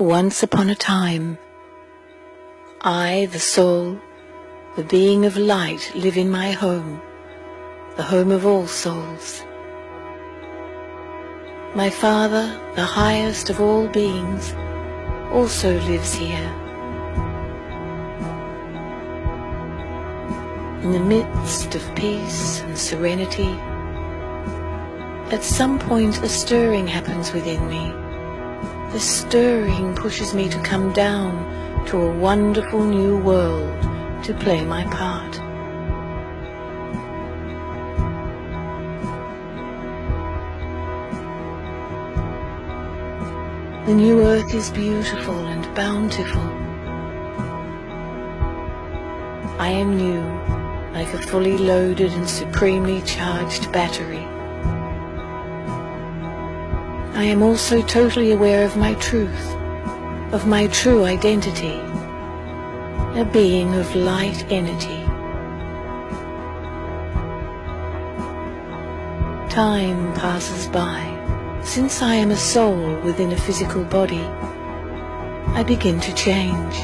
Once upon a time, I, the soul, the being of light, live in my home, the home of all souls. My Father, the highest of all beings, also lives here. In the midst of peace and serenity, at some point a stirring happens within me. The stirring pushes me to come down to a wonderful new world to play my part. The new earth is beautiful and bountiful. I am new, like a fully loaded and supremely charged battery. I am also totally aware of my truth, of my true identity, a being of light energy. Time passes by. Since I am a soul within a physical body, I begin to change.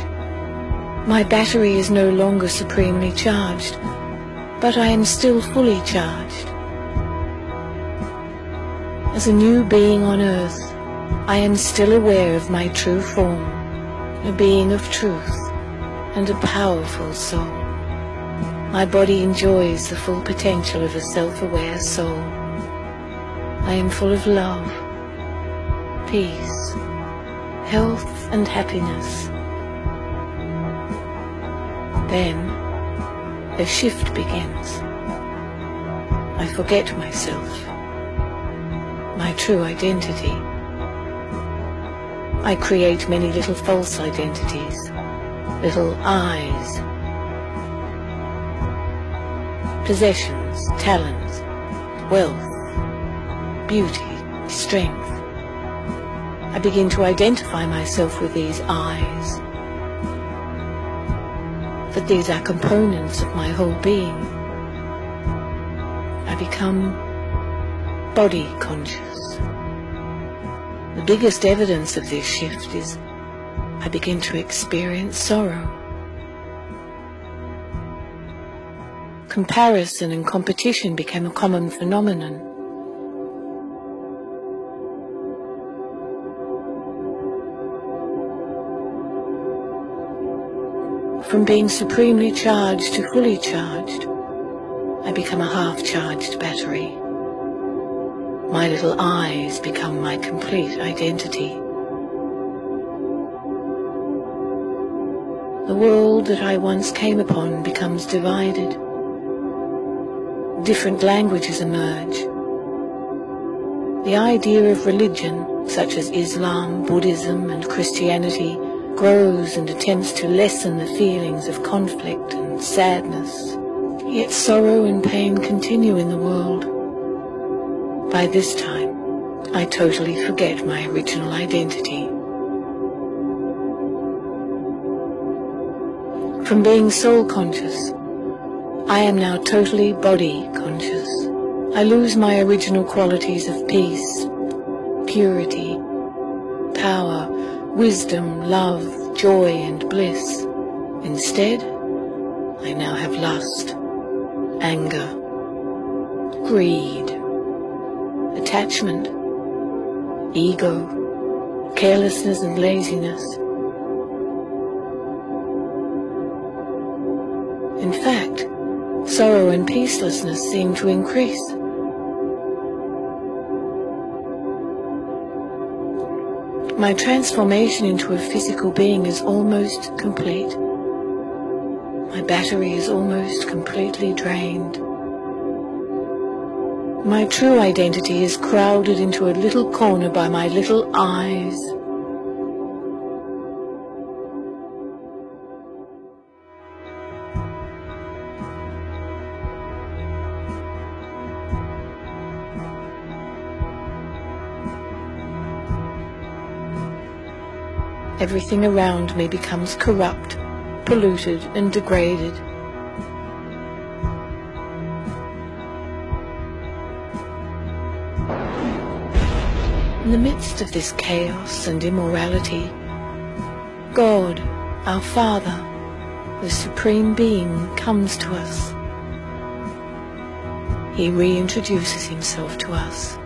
My battery is no longer supremely charged, but I am still fully charged. As a new being on earth, I am still aware of my true form, a being of truth and a powerful soul. My body enjoys the full potential of a self-aware soul. I am full of love, peace, health and happiness. Then a shift begins. I forget myself, my true identity. I create many little false identities, little I's. Possessions, talents, wealth, beauty, strength. I begin to identify myself with these I's. That these are components of my whole being. I become body conscious. The biggest evidence of this shift is I begin to experience sorrow. Comparison and competition became a common phenomenon. From being supremely charged to fully charged, I become a half-charged battery. My little I's become my complete identity. The world that I once came upon becomes divided. Different languages emerge. The idea of religion, such as Islam, Buddhism, and Christianity, grows and attempts to lessen the feelings of conflict and sadness. Yet sorrow and pain continue in the world. By this time, I totally forget my original identity. From being soul conscious, I am now totally body conscious. I lose my original qualities of peace, purity, power, wisdom, love, joy, and bliss. Instead, I now have lust, anger, greed, attachment, ego, carelessness and laziness. In fact, sorrow and peacelessness seem to increase. My transformation into a physical being is almost complete. My battery is almost completely drained. My true identity is crowded into a little corner by my little I's. Everything around me becomes corrupt, polluted, and degraded. In the midst of this chaos and immorality, God, our Father, the Supreme Being, comes to us. He reintroduces himself to us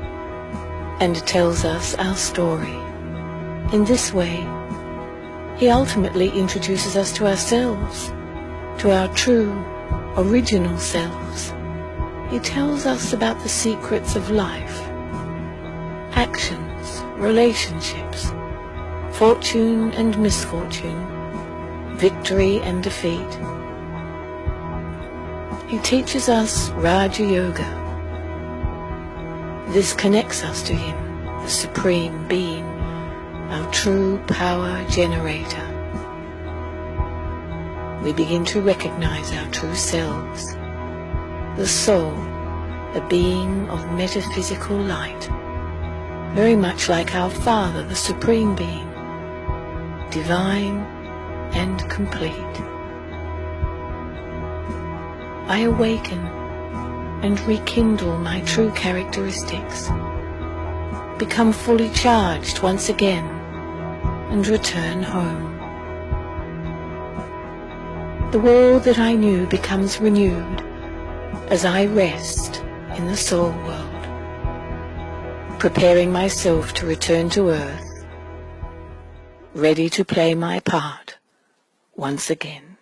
and tells us our story. In this way, he ultimately introduces us to ourselves, to our true, original selves. He tells us about the secrets of life, actions, relationships, fortune and misfortune, victory and defeat. He teaches us Raja Yoga. This connects us to him, the Supreme Being, our true power generator. We begin to recognize our true selves, the soul, a being of metaphysical light, very much like our Father, the Supreme Being, divine and complete. I awaken and rekindle my true characteristics, become fully charged once again, and return home. The world that I knew becomes renewed as I rest in the soul world, preparing myself to return to earth, ready to play my part once again.